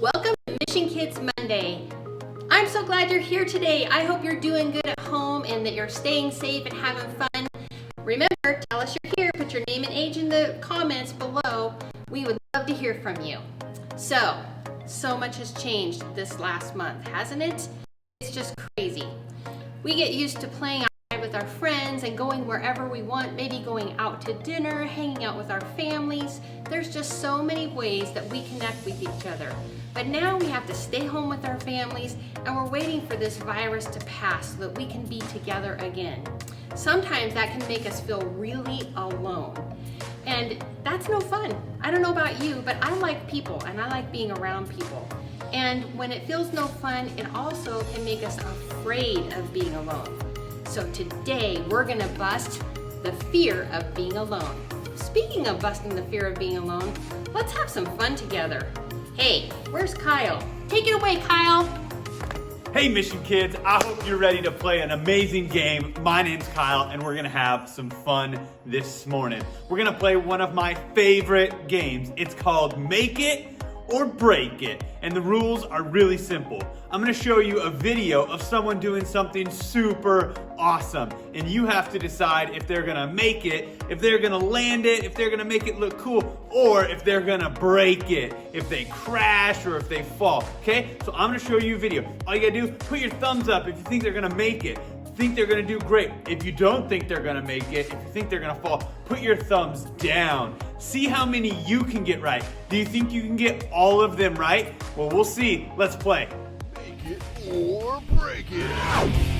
Welcome to Mission Kids Monday. I'm so glad you're here today. I hope you're doing good at home and that you're staying safe and having fun. Remember, tell us you're here. Put your name and age in the comments below. We would love to hear from you. So much has changed this last month, hasn't it? It's just crazy. We get used to playing outside with our friends and going wherever we want, maybe going out to dinner, hanging out with our families. There's just so many ways that we connect with each other. But now we have to stay home with our families, and we're waiting for this virus to pass so that we can be together again. Sometimes that can make us feel really alone. And that's no fun. I don't know about you, but I like people and I like being around people. And when it feels no fun, it also can make us afraid of being alone. So today we're gonna bust the fear of being alone. Speaking of busting the fear of being alone, let's have some fun together. Hey, where's Kyle? Take it away, Kyle. Hey Mission Kids, I hope you're ready to play an amazing game. My name's Kyle and we're gonna have some fun this morning. We're gonna play one of my favorite games. It's called Make It or Break It, and the rules are really simple. I'm gonna show you a video of someone doing something super awesome, and you have to decide if they're gonna make it, if they're gonna land it, if they're gonna make it look cool, or if they're gonna break it, if they crash or if they fall, okay? So I'm gonna show you a video. All you gotta do, put your thumbs up if you think they're gonna make it. Think they're gonna do great. If you don't think they're gonna make it, if you think they're gonna fall, put your thumbs down. See how many you can get right. Do you think you can get all of them right? Well, we'll see. Let's play. Make it or break it.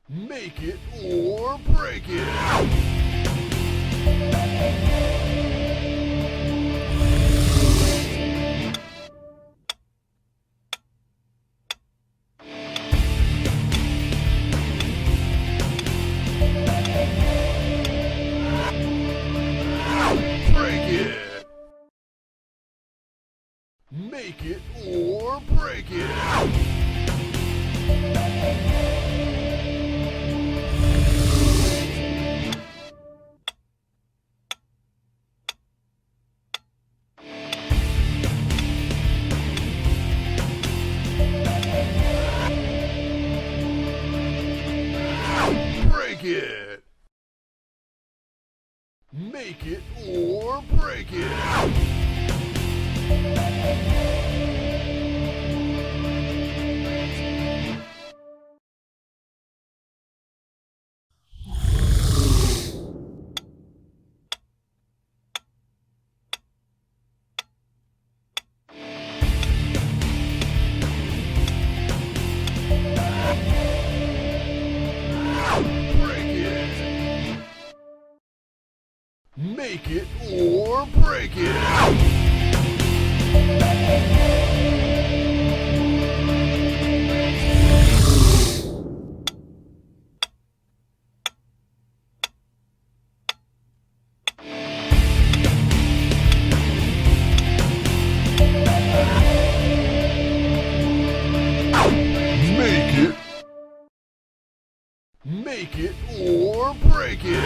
Make it or break it. Make it or break it. Break it. Make it or break it. Make it or break it. Make it or break it.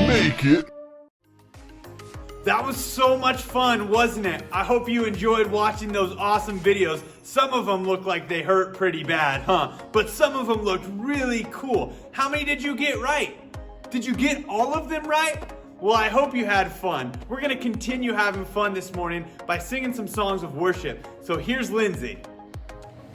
Make it. That was so much fun, wasn't it? I hope you enjoyed watching those awesome videos. Some of them look like they hurt pretty bad, huh? But some of them looked really cool. How many did you get right? Did you get all of them right? Well, I hope you had fun. We're gonna continue having fun this morning by singing some songs of worship. So here's Lindsay.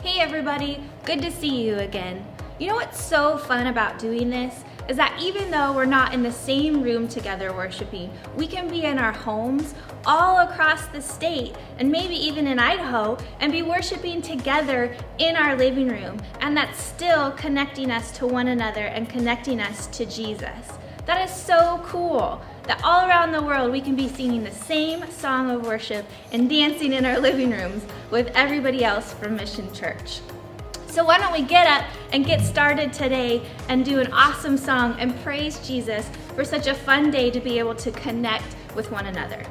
Hey everybody, good to see you again. You know what's so fun about doing this? is that even though we're not in the same room together worshiping, we can be in our homes all across the state and maybe even in Idaho and be worshiping together in our living room, and that's still connecting us to one another and connecting us to Jesus. That is so cool that all around the world we can be singing the same song of worship and dancing in our living rooms with everybody else from Mission Church. So why don't we get up and get started today and do an awesome song and praise Jesus for such a fun day to be able to connect with one another.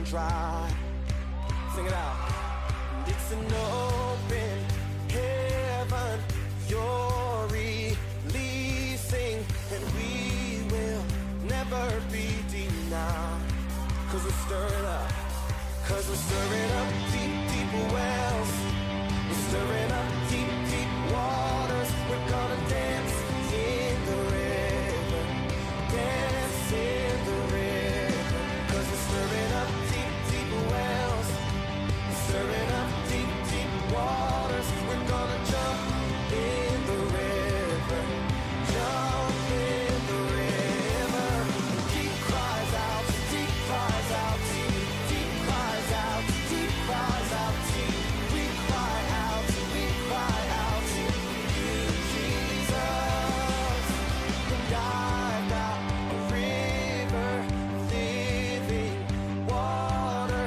Dry. Sing it out. It's an open heaven you're releasing, and we will never be denied. Cause we're stirring up. Cause we're stirring up deep, deep wells. We're stirring up deep, deep waters. We're gonna dance in the river. Dance in the river. Cause we're stirring up wells, stirring up deep, deep waters. We're gonna jump in the river, jump in the river. Deep cries out, deep cries out, deep cries out, deep cries out, we cry out, we cry out to you, Jesus. And I've got a river of living water,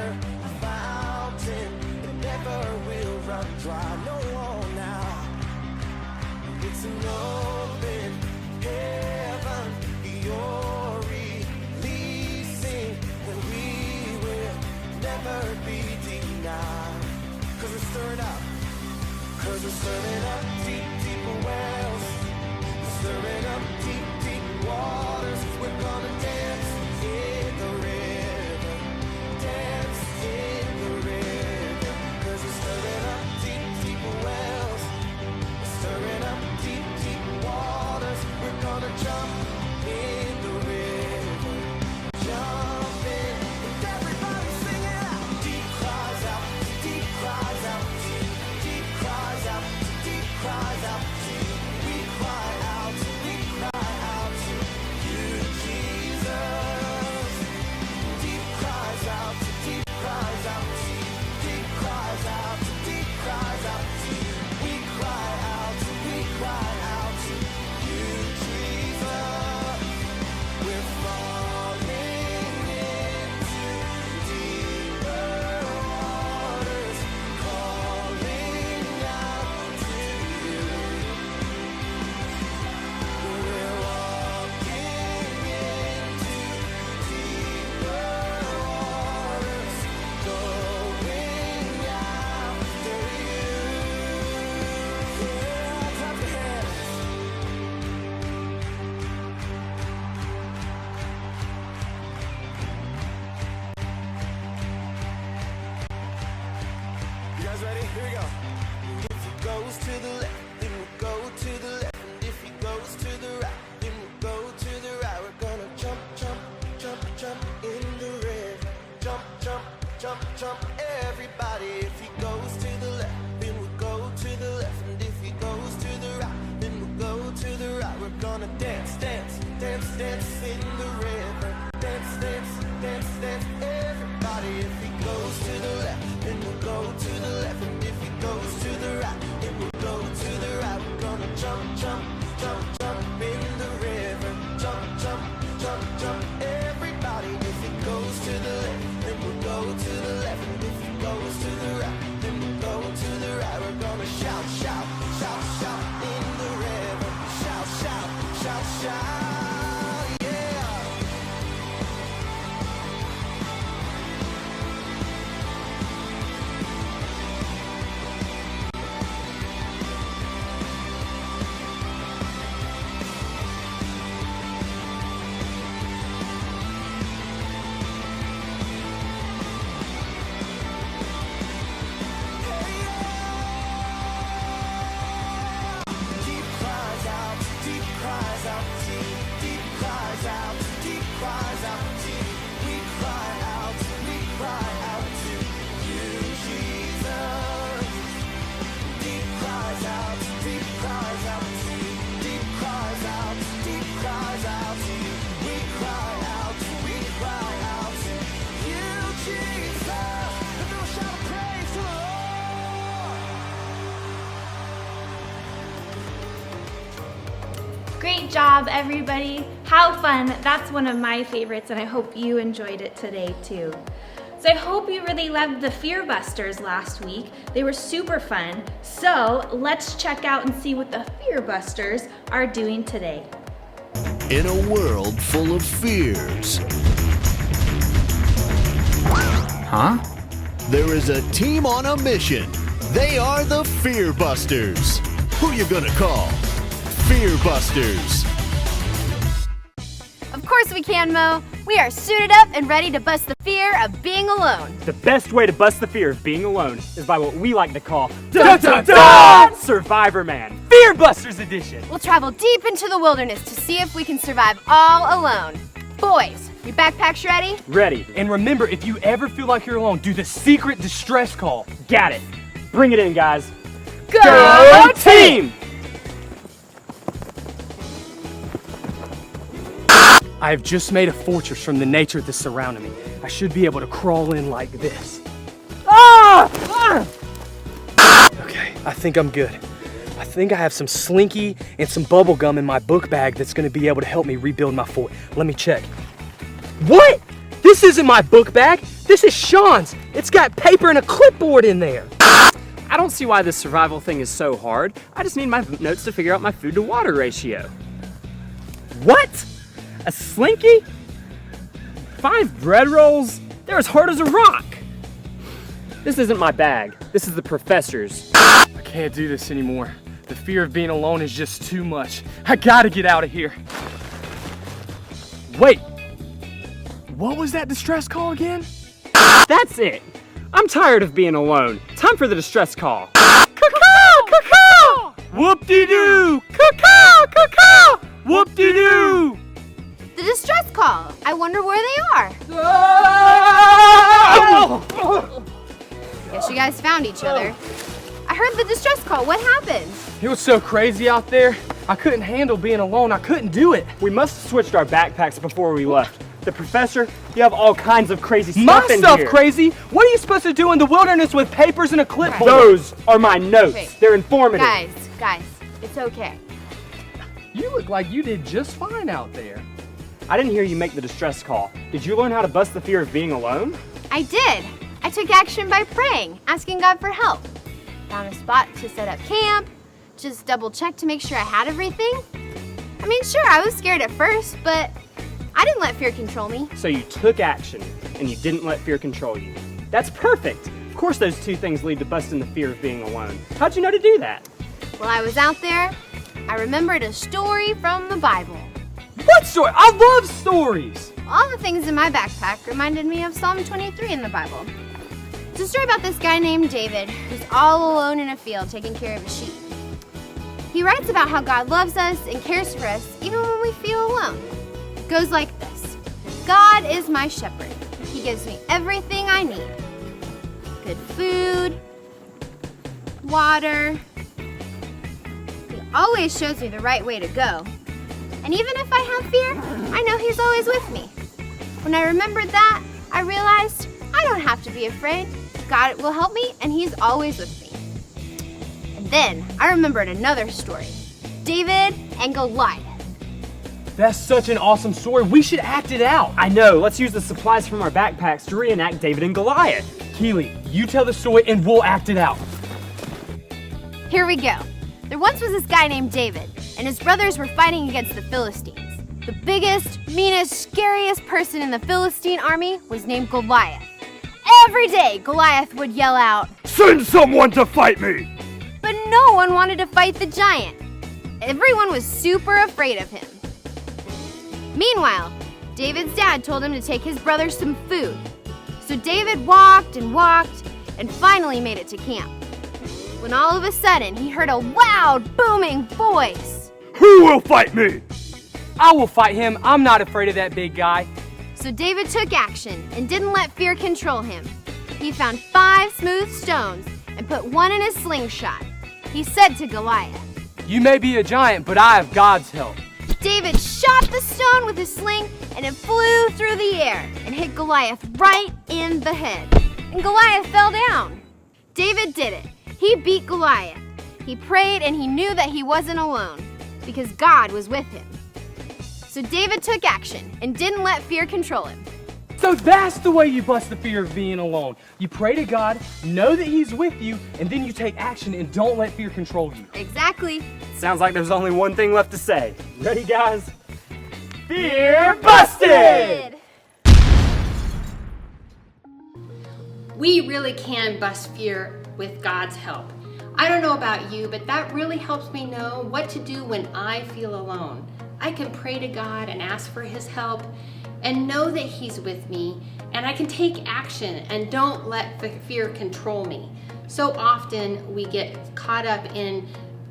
will run dry, no now. It's an open heaven you're releasing, and we will never be denied. Cause we're stirring up, cause we're stirring up deep, deep wells. We're stirring up deep, deep waters. We're gonna dance in the river, dance in the river. Cause we're stirring up deep, deep wells. We're stirring up deep, deep waters. We're gonna jump in the river, jump in. And everybody sing it out. Deep cries out, deep cries out, deep cries out, deep cries out. We cry out to you, Jesus. Deep cries out, deep cries out, deep cries out, deep cries out. We cry out to you, Jesus. We're falling into deeper waters, calling out to you. We're walking into deeper waters, going after you. Yeah, clap your hands. You guys ready? Here we go. If he goes to the left, then we'll go to the left. And if he goes to the right, then we'll go to the right. We're gonna jump, jump, jump, jump in the river. Jump, jump, jump, jump, everybody. If he goes to the left, then we'll go to the left. And if he goes to the right, then we'll go to the right. We're gonna dance, dance, dance, dance in the river. Dance, dance, dance, dance, everybody. If he goes to the left, then we'll go to the left. And if he goes to the right, then we'll go to the right. We're gonna jump, jump, jump, jump in the river. Jump, jump, jump, jump, everybody. If he goes to the left, then we'll go to the left. And if he goes to the right, then we'll go to the right. We're gonna shout, shout, shout, shout in the river. Shout, shout, shout, shout, yeah. Great job, everybody. How fun. That's one of my favorites, and I hope you enjoyed it today, too. So I hope you really loved the Fear Busters last week. They were super fun. So let's check out and see what the Fear Busters are doing today. In a world full of fears, Huh? there is a team on a mission. They are the Fear Busters. Who you gonna call? Fear Busters. Of course we can, Mo. We are suited up and ready to bust the fear of being alone. The best way to bust the fear of being alone is by what we like to call Survivor Man, Fear Busters Edition. We'll travel deep into the wilderness to see if we can survive all alone. Boys, your backpacks ready? Ready. And remember, if you ever feel like you're alone, do the secret distress call. Got it. Bring it in, guys. Go team! I have just made a fortress from the nature that's surrounding me. I should be able to crawl in like this. Okay, I think I'm good. I think I have some Slinky and some bubble gum in my book bag that's gonna be able to help me rebuild my fort. Let me check. What? This isn't my book bag. This is Sean's. It's got paper and a clipboard in there. I don't see why this survival thing is so hard. I just need my notes to figure out my food to water ratio. What? A Slinky? 5 bread rolls? They're as hard as a rock. This isn't my bag. This is the professor's. I can't do this anymore. The fear of being alone is just too much. I gotta get out of here. Wait. What was that distress call again? That's it. I'm tired of being alone. Time for the distress call. Whoop-de-doo! Caw-caw! Caw-caw! Whoop-de-doo! The distress call. I wonder where they are. Guess you guys found each other. I heard the distress call. What happened? It was so crazy out there. I couldn't handle being alone. I couldn't do it. We must have switched our backpacks before we left. The professor, you have all kinds of crazy stuff My in stuff here. crazy? What are you supposed to do in the wilderness with papers and a clipboard? Those are my notes. Wait. They're informative. Guys, it's okay. You look like you did just fine out there. I didn't hear you make the distress call. Did you learn how to bust the fear of being alone? I did. I took action by praying, asking God for help. Found a spot to set up camp, just double checked to make sure I had everything. I mean, sure, I was scared at first, but I didn't let fear control me. So you took action, and you didn't let fear control you. That's perfect. Of course those two things lead to busting the fear of being alone. How'd you know to do that? While I was out there, I remembered a story from the Bible. What story? I love stories. All the things in my backpack reminded me of Psalm 23 in the Bible. It's a story about this guy named David who's all alone in a field taking care of his sheep. He writes about how God loves us and cares for us even when we feel alone. It goes like this. God is my shepherd. He gives me everything I need. Good food, water. He always shows me the right way to go. And even if I have fear, I know He's always with me. When I remembered that, I realized I don't have to be afraid. God will help me, and He's always with me. And then I remembered another story. David and Goliath. That's such an awesome story. We should act it out. I know. Let's use the supplies from our backpacks to reenact David and Goliath. Keely, you tell the story and we'll act it out. Here we go. There once was this guy named David, and his brothers were fighting against the Philistines. The biggest, meanest, scariest person in the Philistine army was named Goliath. Every day, Goliath would yell out, Send someone to fight me! but no one wanted to fight the giant. Everyone was super afraid of him. Meanwhile, David's dad told him to take his brothers some food. So David walked and walked and finally made it to camp. When all of a sudden, he heard a loud, booming voice. Who will fight me? I will fight him. I'm not afraid of that big guy. So David took action and didn't let fear control him. He found 5 smooth stones and put one in his slingshot. He said to Goliath, You may be a giant, but I have God's help. David shot the stone with his sling and it flew through the air and hit Goliath right in the head. And Goliath fell down. David did it. He beat Goliath. He prayed and he knew that he wasn't alone because God was with him. So David took action and didn't let fear control him. So that's the way you bust the fear of being alone. You pray to God, know that He's with you, and then you take action and don't let fear control you. Exactly. Sounds like there's only one thing left to say. Ready, guys? Fear busted! We really can bust fear with God's help. I don't know about you, but that really helps me know what to do when I feel alone. I can pray to God and ask for His help and know that He's with me, and I can take action and don't let fear control me. So often we get caught up in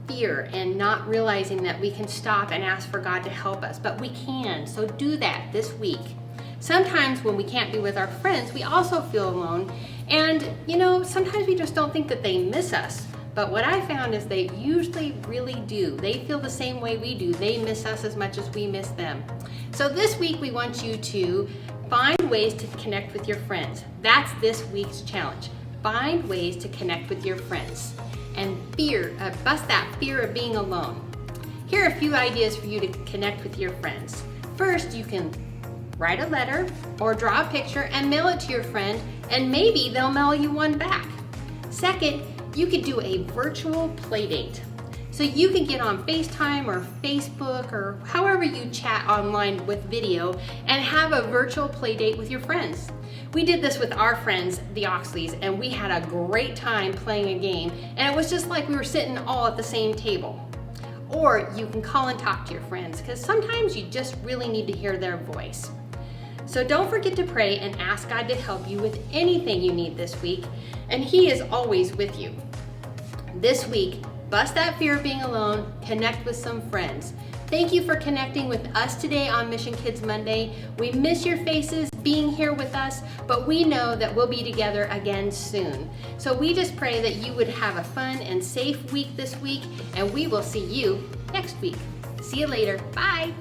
fear and not realizing that we can stop and ask for God to help us, but we can. So do that this week. Sometimes when we can't be with our friends, we also feel alone, and sometimes we just don't think that they miss us. But what I found is they usually really do. They feel the same way we do. They miss us as much as we miss them. So this week we want you to find ways to connect with your friends. That's this week's challenge. Find ways to connect with your friends and bust that fear of being alone. Here are a few ideas for you to connect with your friends. First, you can write a letter or draw a picture and mail it to your friend, and maybe they'll mail you one back. Second, you could do a virtual play date. So you can get on FaceTime or Facebook or however you chat online with video and have a virtual play date with your friends. We did this with our friends, the Oxleys, and we had a great time playing a game, and it was just like we were sitting all at the same table. Or you can call and talk to your friends, because sometimes you just really need to hear their voice. So don't forget to pray and ask God to help you with anything you need this week, and He is always with you. This week, bust that fear of being alone, connect with some friends. Thank you for connecting with us today on Mission Kids Monday. We miss your faces being here with us, but we know that we'll be together again soon. So we just pray that you would have a fun and safe week this week, and we will see you next week. See you later. Bye.